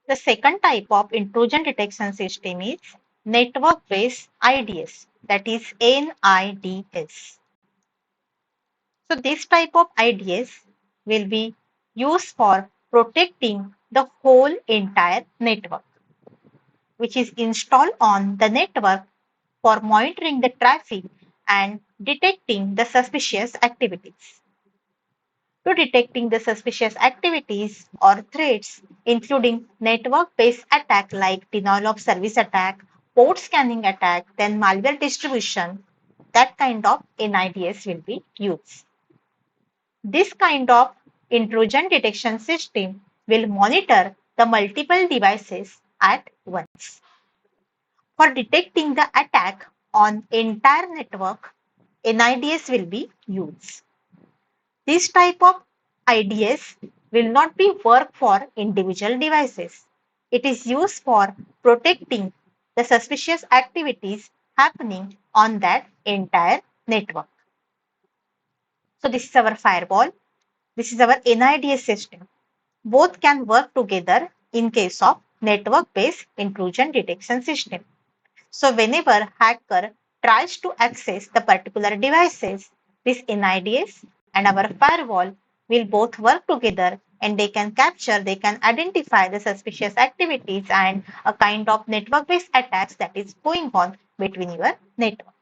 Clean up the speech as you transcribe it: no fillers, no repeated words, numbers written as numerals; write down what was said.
The second type of intrusion detection system is network-based IDS, that is NIDS. So this type of IDS will be used for protecting the whole entire network, which is installed on the network for monitoring the traffic and detecting the suspicious activities. To detecting the suspicious activities or threats, including network-based attack like denial of service attack, port scanning attack, then malware distribution, that kind of NIDS will be used. This kind of intrusion detection system will monitor the multiple devices at once. For detecting the attack on entire network, NIDS will be used. This type of IDS will not be work for individual devices. It is used for protecting the suspicious activities happening on that entire network. So this is our firewall. This is our NIDS system. Both can work together in case of network-based intrusion detection system. So whenever hacker tries to access the particular devices, this NIDS and our firewall will both work together and they can capture, they can identify the suspicious activities and a kind of network-based attacks that is going on between your network.